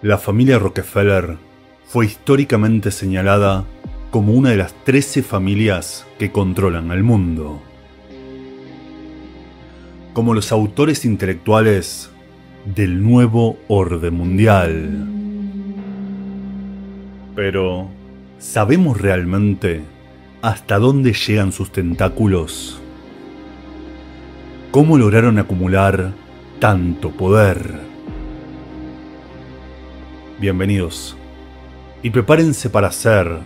La familia Rockefeller fue históricamente señalada como una de las 13 familias que controlan el mundo, como los autores intelectuales del nuevo orden mundial. Pero, ¿sabemos realmente hasta dónde llegan sus tentáculos? ¿Cómo lograron acumular tanto poder? Bienvenidos, y prepárense para ser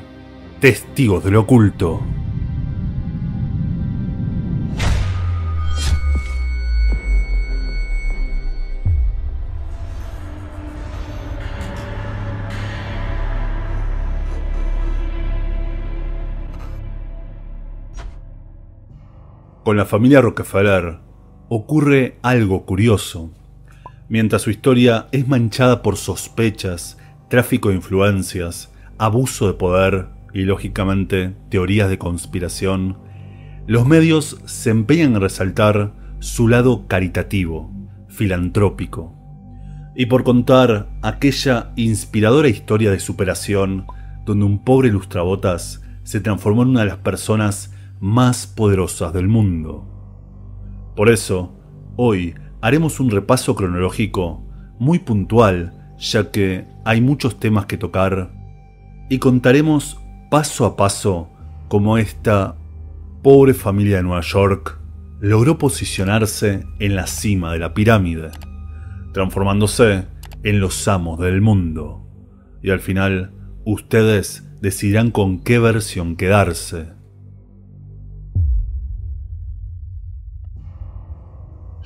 testigos de lo oculto. Con la familia Rockefeller ocurre algo curioso. Mientras su historia es manchada por sospechas, tráfico de influencias, abuso de poder y, lógicamente, teorías de conspiración, los medios se empeñan en resaltar su lado caritativo, filantrópico, y por contar aquella inspiradora historia de superación donde un pobre lustrabotas se transformó en una de las personas más poderosas del mundo. Por eso, hoy haremos un repaso cronológico muy puntual, ya que hay muchos temas que tocar, y contaremos paso a paso cómo esta pobre familia de Nueva York logró posicionarse en la cima de la pirámide, transformándose en los amos del mundo. Y al final, ustedes decidirán con qué versión quedarse.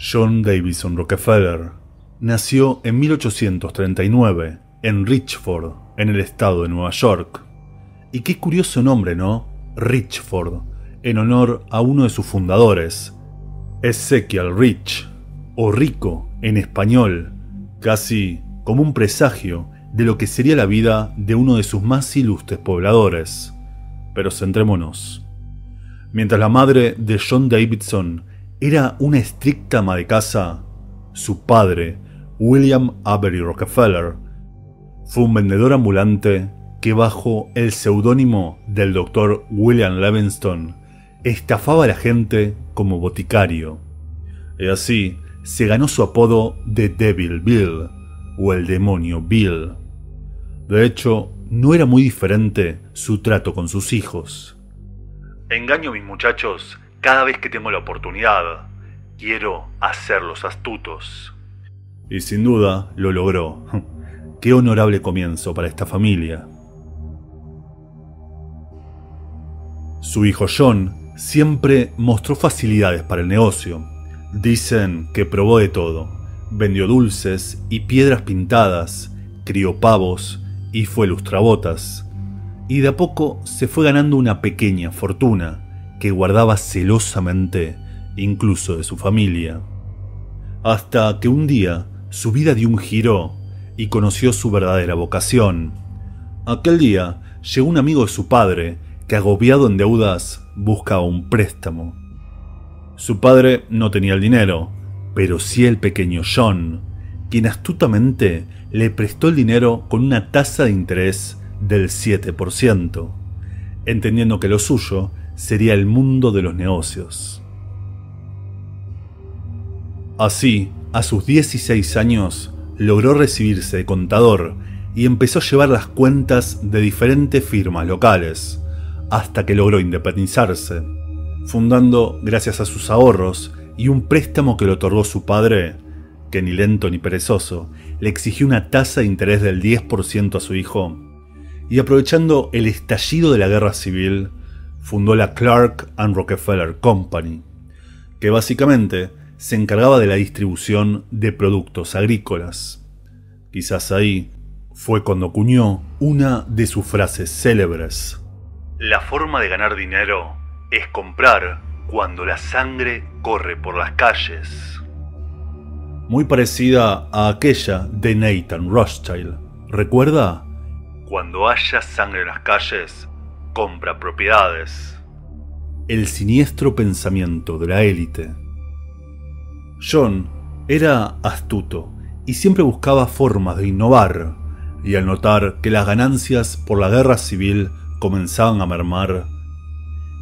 John Davidson Rockefeller nació en 1839 en Richford, en el estado de Nueva York. Y qué curioso nombre, ¿no? Richford, en honor a uno de sus fundadores, Ezekiel Rich, o Rico en español, casi como un presagio de lo que sería la vida de uno de sus más ilustres pobladores. Pero centrémonos. Mientras la madre de John Davidson era una estricta ama de casa, su padre, William Avery Rockefeller, fue un vendedor ambulante que, bajo el seudónimo del Dr. William Livingstone, estafaba a la gente como boticario. Y así se ganó su apodo de Devil Bill, o el demonio Bill. De hecho, no era muy diferente su trato con sus hijos. Engaño a mis muchachos cada vez que tengo la oportunidad. Quiero hacerlos astutos. Y sin duda lo logró. Qué honorable comienzo para esta familia. Su hijo John siempre mostró facilidades para el negocio. Dicen que probó de todo. Vendió dulces y piedras pintadas, crió pavos y fue lustrabotas. Y de a poco se fue ganando una pequeña fortuna que guardaba celosamente, incluso de su familia. Hasta que un día su vida dio un giro y conoció su verdadera vocación. Aquel día llegó un amigo de su padre que, agobiado en deudas, buscaba un préstamo. Su padre no tenía el dinero, pero sí el pequeño John, quien astutamente le prestó el dinero con una tasa de interés del 7%, entendiendo que lo suyo sería el mundo de los negocios. Así, a sus 16 años, logró recibirse de contador y empezó a llevar las cuentas de diferentes firmas locales, hasta que logró independizarse, fundando, gracias a sus ahorros y un préstamo que le otorgó su padre, que ni lento ni perezoso, le exigió una tasa de interés del 10% a su hijo, y aprovechando el estallido de la guerra civil, fundó la Clark and Rockefeller Company, que básicamente se encargaba de la distribución de productos agrícolas. Quizás ahí fue cuando acuñó una de sus frases célebres: la forma de ganar dinero es comprar cuando la sangre corre por las calles. Muy parecida a aquella de Nathan Rothschild. ¿Recuerda? Cuando haya sangre en las calles, compra propiedades. El siniestro pensamiento de la élite. John era astuto y siempre buscaba formas de innovar, y al notar que las ganancias por la guerra civil comenzaban a mermar,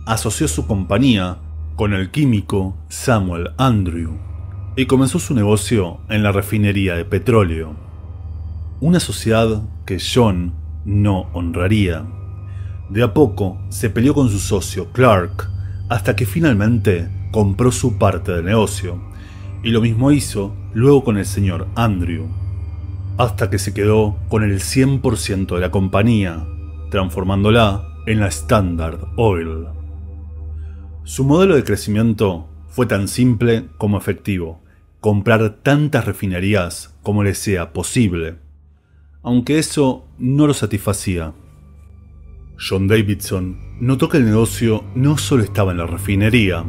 asoció su compañía con el químico Samuel Andrew y comenzó su negocio en la refinería de petróleo. Una sociedad que John no honraría. De a poco se peleó con su socio Clark hasta que finalmente compró su parte del negocio, y lo mismo hizo luego con el señor Andrew, hasta que se quedó con el 100% de la compañía, transformándola en la Standard Oil. Su modelo de crecimiento fue tan simple como efectivo: comprar tantas refinerías como le sea posible, aunque eso no lo satisfacía. John Davidson notó que el negocio no solo estaba en la refinería.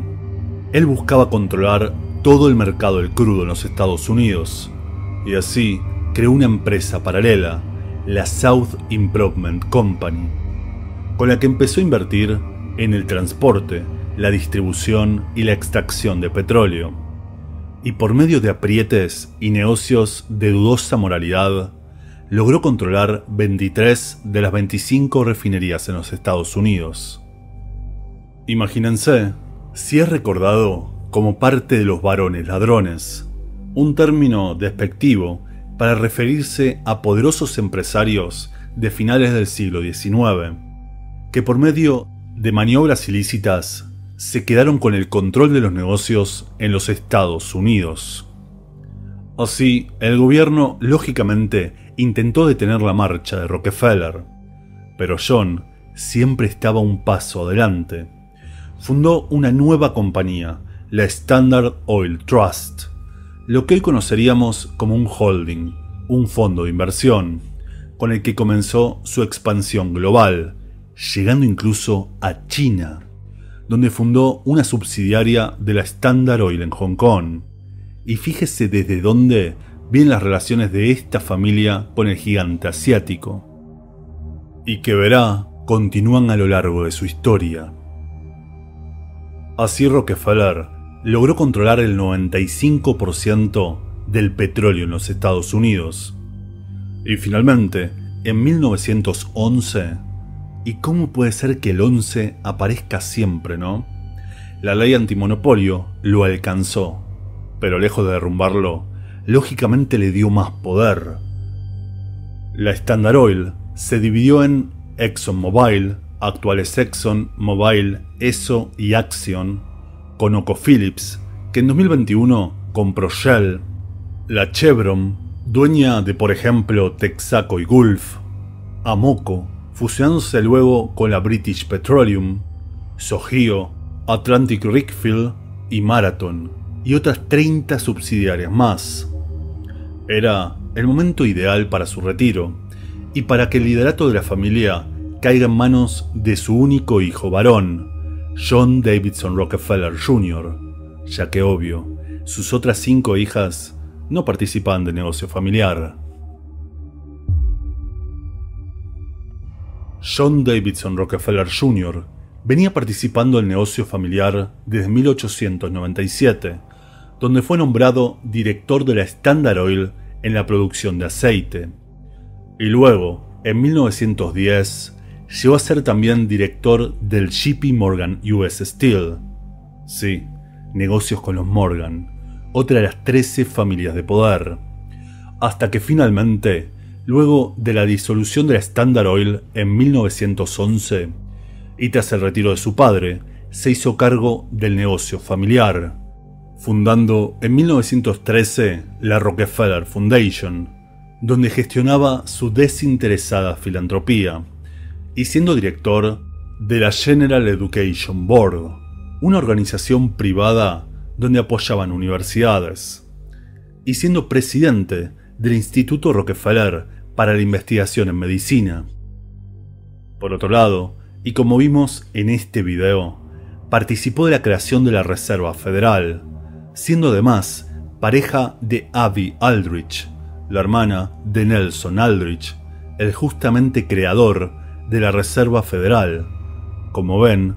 Él buscaba controlar todo el mercado del crudo en los Estados Unidos, y así creó una empresa paralela, la South Improvement Company, con la que empezó a invertir en el transporte, la distribución y la extracción de petróleo. Y por medio de aprietes y negocios de dudosa moralidad, logró controlar 23 de las 25 refinerías en los Estados Unidos. Imagínense si es recordado como parte de los varones ladrones, un término despectivo para referirse a poderosos empresarios de finales del siglo XIX, que por medio de maniobras ilícitas se quedaron con el control de los negocios en los Estados Unidos. Así, el gobierno lógicamente intentó detener la marcha de Rockefeller, pero John siempre estaba un paso adelante. Fundó una nueva compañía, la Standard Oil Trust, lo que hoy conoceríamos como un holding, un fondo de inversión, con el que comenzó su expansión global, llegando incluso a China, donde fundó una subsidiaria de la Standard Oil en Hong Kong. Y fíjese desde dónde vienen las relaciones de esta familia con el gigante asiático, y que verá continúan a lo largo de su historia. Así Rockefeller logró controlar el 95% del petróleo en los Estados Unidos. Y finalmente, en 1911, ¿y cómo puede ser que el 11 aparezca siempre, no? La ley antimonopolio lo alcanzó, pero lejos de derrumbarlo, lógicamente le dio más poder. La Standard Oil se dividió en ExxonMobil, actuales Exxon, Mobil, Esso y Axion, ConocoPhillips, que en 2021 compró Shell, la Chevron, dueña de por ejemplo Texaco y Gulf, Amoco, fusionándose luego con la British Petroleum, Sogio, Atlantic Richfield y Marathon, y otras 30 subsidiarias más. Era el momento ideal para su retiro, y para que el liderato de la familia caiga en manos de su único hijo varón, John Davidson Rockefeller Jr., ya que obvio, sus otras 5 hijas no participaban del negocio familiar. John Davidson Rockefeller Jr. venía participando del negocio familiar desde 1897, donde fue nombrado director de la Standard Oil en la producción de aceite. Y luego, en 1910, llegó a ser también director del JP Morgan US Steel. Sí, negocios con los Morgan, otra de las 13 familias de poder. Hasta que finalmente, luego de la disolución de la Standard Oil en 1911, y tras el retiro de su padre, se hizo cargo del negocio familiar, fundando en 1913 la Rockefeller Foundation, donde gestionaba su desinteresada filantropía, y siendo director de la General Education Board, una organización privada donde apoyaban universidades, y siendo presidente del Instituto Rockefeller para la Investigación en Medicina. Por otro lado, y como vimos en este video, participó de la creación de la Reserva Federal, siendo además pareja de Abby Aldrich, la hermana de Nelson Aldrich, el justamente creador de la Reserva Federal. Como ven,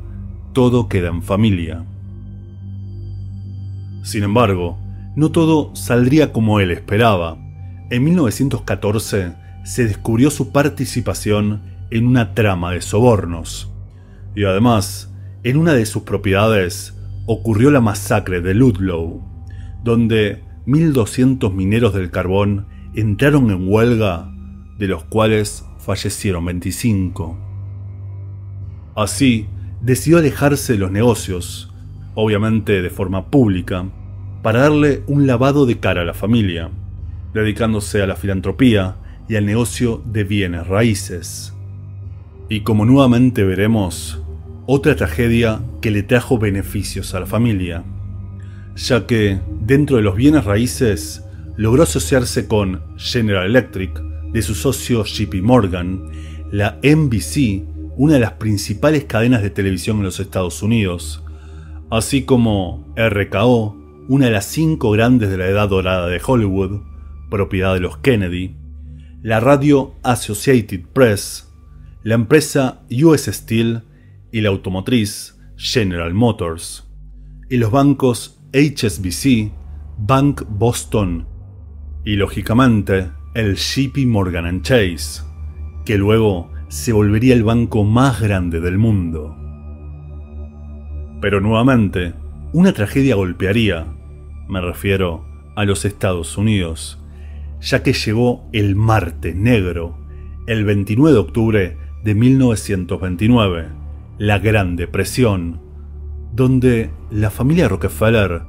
todo queda en familia. Sin embargo, no todo saldría como él esperaba. En 1914 se descubrió su participación en una trama de sobornos. Y además, en una de sus propiedades ocurrió la masacre de Ludlow, donde 1.200 mineros del carbón entraron en huelga, de los cuales fallecieron 25. Así, decidió alejarse de los negocios, obviamente de forma pública, para darle un lavado de cara a la familia, dedicándose a la filantropía y al negocio de bienes raíces. Y como nuevamente veremos, otra tragedia que le trajo beneficios a la familia, ya que dentro de los bienes raíces logró asociarse con General Electric, de su socio JP Morgan, la NBC, una de las principales cadenas de televisión en los Estados Unidos, así como RKO, una de las 5 grandes de la edad dorada de Hollywood, propiedad de los Kennedy, la radio Associated Press, la empresa US Steel y la automotriz General Motors, y los bancos HSBC, Bank Boston y lógicamente el JP Morgan Chase, que luego se volvería el banco más grande del mundo. Pero nuevamente, una tragedia golpearía, me refiero a los Estados Unidos, ya que llegó el Martes Negro, el 29 de octubre de 1929, la Gran Depresión, donde la familia Rockefeller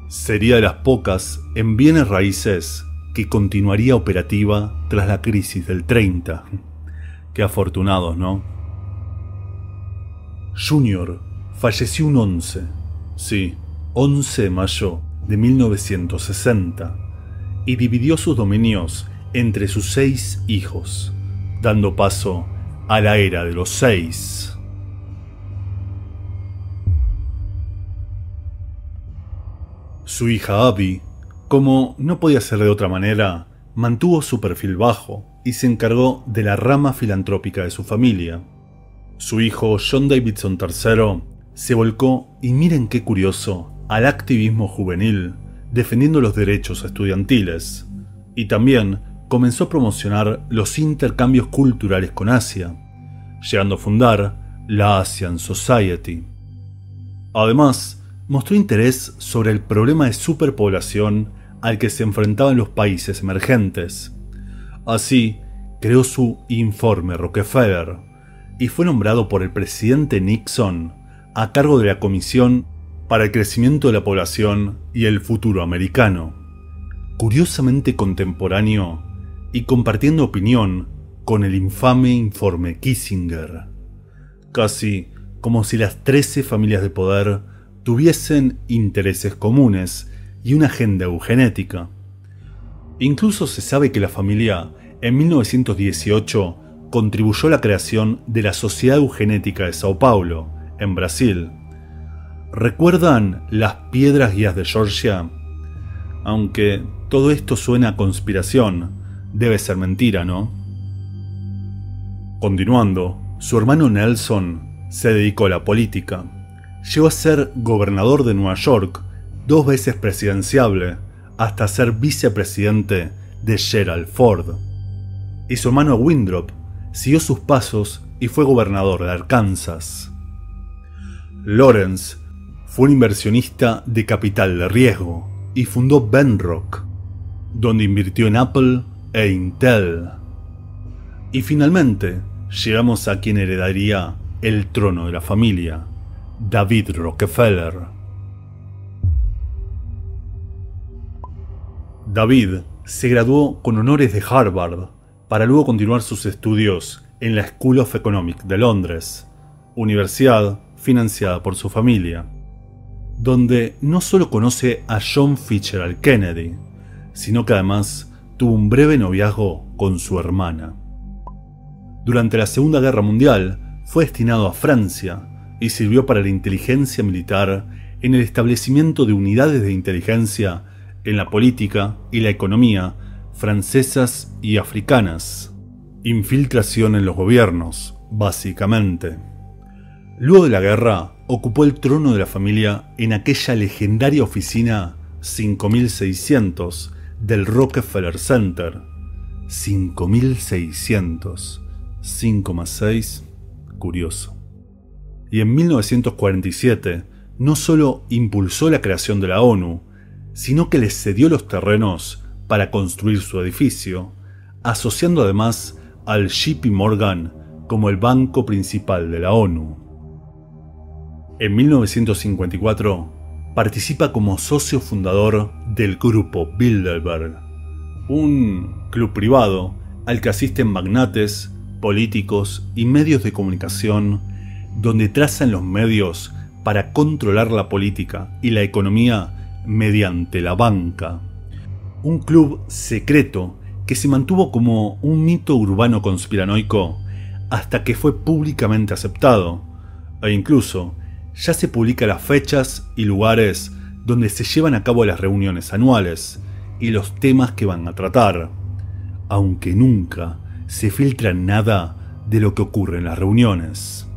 sería de las pocas en bienes raíces que continuaría operativa tras la crisis del 30. Qué afortunados, ¿no? Junior falleció un 11 de mayo de 1960, y dividió sus dominios entre sus 6 hijos, dando paso a la era de los 6. Su hija Abby, como no podía ser de otra manera, mantuvo su perfil bajo y se encargó de la rama filantrópica de su familia. Su hijo John Davidson III se volcó, y miren qué curioso, al activismo juvenil, defendiendo los derechos estudiantiles, y también comenzó a promocionar los intercambios culturales con Asia, llegando a fundar la Asian Society. Además, mostró interés sobre el problema de superpoblación al que se enfrentaban los países emergentes. Así, creó su Informe Rockefeller y fue nombrado por el presidente Nixon a cargo de la Comisión para el Crecimiento de la Población y el Futuro Americano, curiosamente contemporáneo y compartiendo opinión con el infame Informe Kissinger, casi como si las 13 familias de poder tuviesen intereses comunes y una agenda eugenética. Incluso se sabe que la familia en 1918 contribuyó a la creación de la Sociedad Eugenética de Sao Paulo, en Brasil. ¿Recuerdan las piedras guías de Georgia? Aunque todo esto suena a conspiración, debe ser mentira, ¿no? Continuando, su hermano Nelson se dedicó a la política. Llegó a ser gobernador de Nueva York, 2 veces presidenciable, hasta ser vicepresidente de Gerald Ford. Y su hermano Winthrop siguió sus pasos y fue gobernador de Arkansas. Lawrence fue un inversionista de capital de riesgo y fundó Venrock, donde invirtió en Apple e Intel. Y finalmente llegamos a quien heredaría el trono de la familia, David Rockefeller. David se graduó con honores de Harvard para luego continuar sus estudios en la School of Economics de Londres, universidad financiada por su familia, donde no solo conoce a John Fitzgerald Kennedy, sino que además tuvo un breve noviazgo con su hermana. Durante la Segunda Guerra Mundial fue destinado a Francia y sirvió para la inteligencia militar en el establecimiento de unidades de inteligencia en la política y la economía francesas y africanas. Infiltración en los gobiernos, básicamente. Luego de la guerra, ocupó el trono de la familia en aquella legendaria oficina 5600 del Rockefeller Center, 5.600. 5 más 6, curioso. Y en 1947 no solo impulsó la creación de la ONU, sino que les cedió los terrenos para construir su edificio, asociando además al JP Morgan como el banco principal de la ONU. En 1954 participa como socio fundador del Grupo Bilderberg, un club privado al que asisten magnates, políticos y medios de comunicación, donde trazan los medios para controlar la política y la economía mediante la banca. Un club secreto que se mantuvo como un mito urbano conspiranoico hasta que fue públicamente aceptado, e incluso ya se publican las fechas y lugares donde se llevan a cabo las reuniones anuales y los temas que van a tratar, aunque nunca se filtra nada de lo que ocurre en las reuniones.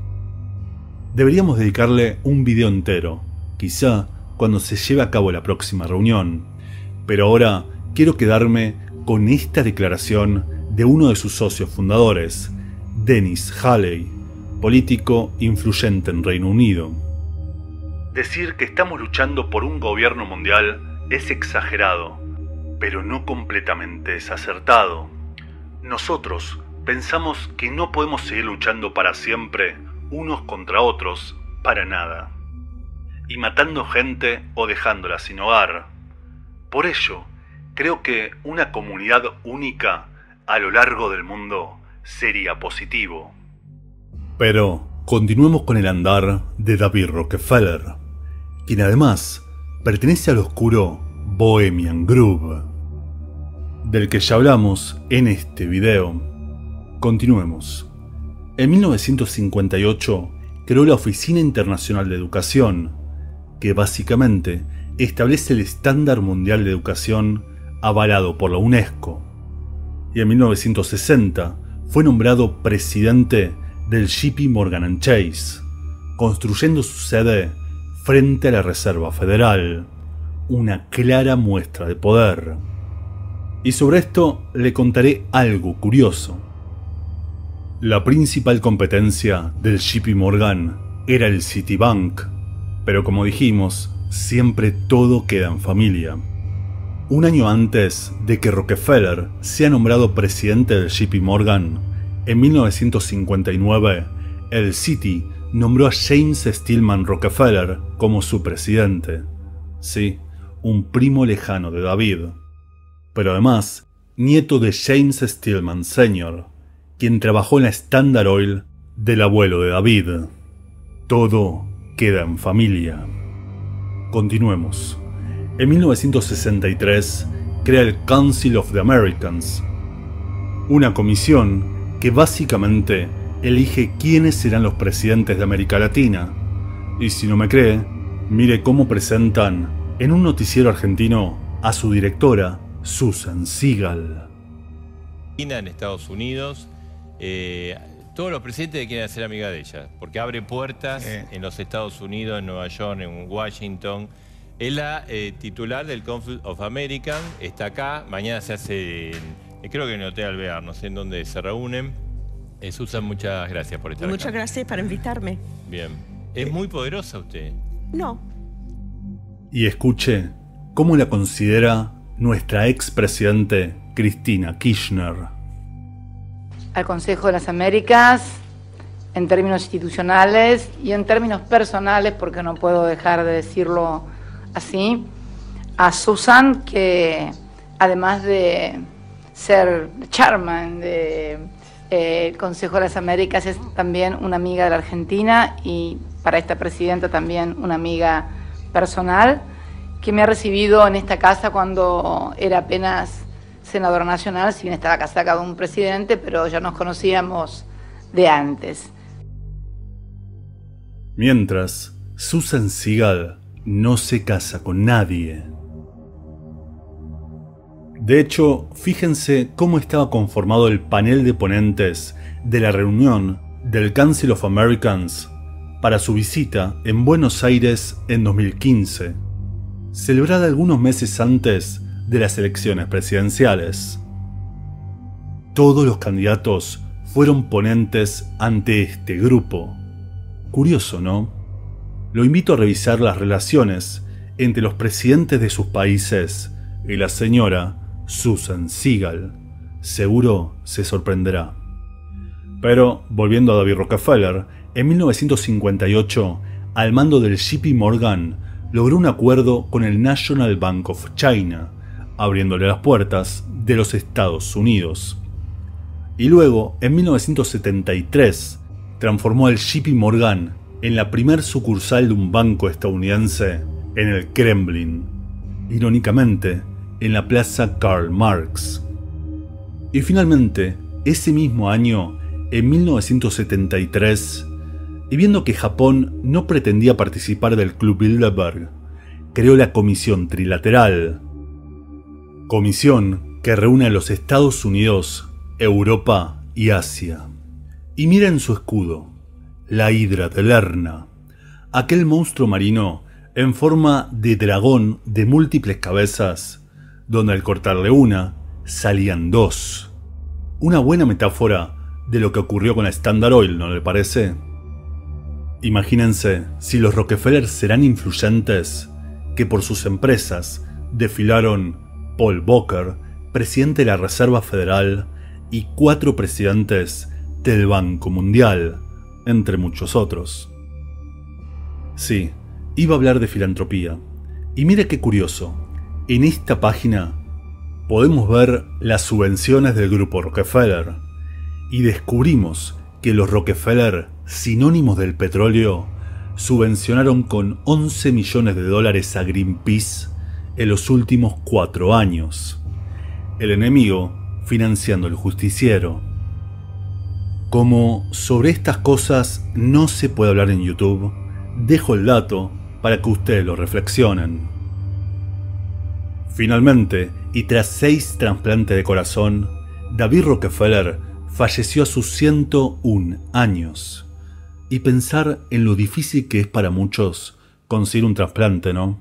Deberíamos dedicarle un video entero, quizá cuando se lleve a cabo la próxima reunión, pero ahora quiero quedarme con esta declaración de uno de sus socios fundadores, Dennis Halley, político influyente en Reino Unido. Decir que estamos luchando por un gobierno mundial es exagerado, pero no completamente desacertado. Nosotros pensamos que no podemos seguir luchando para siempre unos contra otros para nada, y matando gente o dejándola sin hogar. Por ello, creo que una comunidad única a lo largo del mundo sería positivo. Pero continuemos con el andar de David Rockefeller, quien además pertenece al oscuro Bohemian Grove, del que ya hablamos en este video. Continuemos. En 1958 creó la Oficina Internacional de Educación, que básicamente establece el estándar mundial de educación avalado por la UNESCO. Y en 1960 fue nombrado presidente del JP Morgan & Chase, construyendo su sede frente a la Reserva Federal, una clara muestra de poder. Y sobre esto le contaré algo curioso. La principal competencia del JP Morgan era el Citibank, pero como dijimos, siempre todo queda en familia. Un año antes de que Rockefeller sea nombrado presidente del JP Morgan, en 1959, el Citi nombró a James Stillman Rockefeller como su presidente. Sí, un primo lejano de David, pero además nieto de James Stillman Sr., quien trabajó en la Standard Oil del abuelo de David. Todo queda en familia. Continuemos. En 1963 crea el Council of the Americans, una comisión que básicamente elige quiénes serán los presidentes de América Latina. Y si no me cree, mire cómo presentan en un noticiero argentino a su directora, Susan Siegel. En Estados Unidos, todos los presidentes quieren ser amiga de ella, porque abre puertas en los Estados Unidos, en Nueva York, en Washington. Es la titular del Council of Americans, está acá, mañana se hace, creo que en el Hotel Alvear, no sé en dónde se reúnen. Susan, muchas gracias por estar acá. Muchas gracias por invitarme. Bien. ¿Es muy poderosa usted? No. Y escuche cómo la considera nuestra expresidente Cristina Kirchner. Al Consejo de las Américas, en términos institucionales y en términos personales, porque no puedo dejar de decirlo así, a Susan, que además de ser chairman del Consejo de las Américas, es también una amiga de la Argentina y para esta presidenta también una amiga personal, que me ha recibido en esta casa cuando era apenas senadora nacional, si bien estaba casada con un presidente, pero ya nos conocíamos de antes. Mientras, Susan Siegel no se casa con nadie. De hecho, fíjense cómo estaba conformado el panel de ponentes de la reunión del Council of Americans para su visita en Buenos Aires en 2015, celebrada algunos meses antes de las elecciones presidenciales. Todos los candidatos fueron ponentes ante este grupo. Curioso, ¿no? Lo invito a revisar las relaciones entre los presidentes de sus países y la señora Susan Segal. Seguro se sorprenderá. Pero, volviendo a David Rockefeller, en 1958, al mando del JP Morgan, logró un acuerdo con el National Bank of China, abriéndole las puertas de los Estados Unidos. Y luego, en 1973, transformó al JP Morgan en la primer sucursal de un banco estadounidense en el Kremlin, irónicamente, en la Plaza Karl Marx. Y finalmente, ese mismo año, en 1973, y viendo que Japón no pretendía participar del Club Bilderberg, creó la Comisión Trilateral, comisión que reúne a los Estados Unidos, Europa y Asia. Y miren su escudo, la hidra de Lerna, aquel monstruo marino en forma de dragón de múltiples cabezas, donde al cortarle una, salían dos. Una buena metáfora de lo que ocurrió con la Standard Oil, ¿no le parece? Imagínense si los Rockefeller serán influyentes, que por sus empresas desfilaron Paul Volcker, presidente de la Reserva Federal, y 4 presidentes del Banco Mundial, entre muchos otros. Sí, iba a hablar de filantropía. Y mire qué curioso, en esta página podemos ver las subvenciones del grupo Rockefeller, y descubrimos que los Rockefeller, sinónimos del petróleo, subvencionaron con $11 millones a Greenpeace en los últimos 4 años. El enemigo financiando al justiciero. Como sobre estas cosas no se puede hablar en YouTube, dejo el dato para que ustedes lo reflexionen. Finalmente, y tras 6 trasplantes de corazón, David Rockefeller falleció a sus 101 años. Y pensar en lo difícil que es para muchos conseguir un trasplante, ¿no?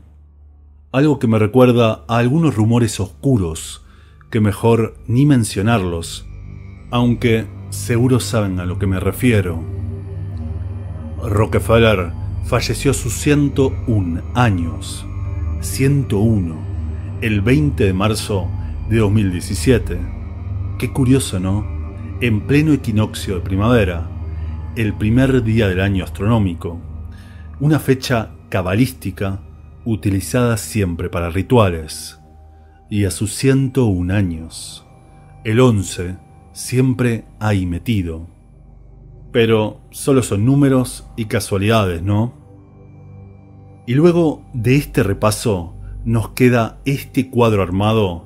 Algo que me recuerda a algunos rumores oscuros, que mejor ni mencionarlos, aunque seguro saben a lo que me refiero. Rockefeller falleció a sus 101 años. 101, el 20 de marzo de 2017. Qué curioso, ¿no? En pleno equinoccio de primavera, el primer día del año astronómico, una fecha cabalística utilizada siempre para rituales. Y a sus 101 años, el 11 siempre ahí metido. Pero solo son números y casualidades, ¿no? Y luego de este repaso nos queda este cuadro armado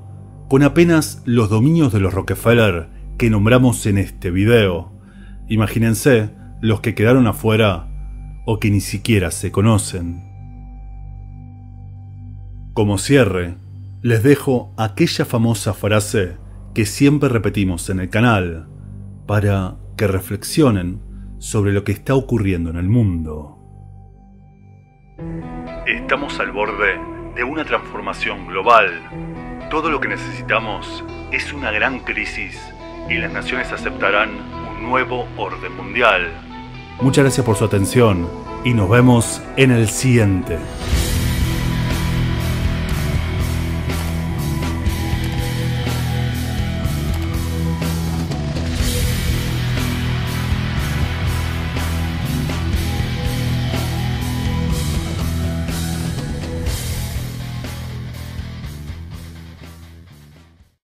con apenas los dominios de los Rockefeller que nombramos en este video. Imagínense los que quedaron afuera o que ni siquiera se conocen. Como cierre, les dejo aquella famosa frase que siempre repetimos en el canal para que reflexionen sobre lo que está ocurriendo en el mundo. Estamos al borde de una transformación global. Todo lo que necesitamos es una gran crisis y las naciones aceptarán un nuevo orden mundial. Muchas gracias por su atención y nos vemos en el siguiente.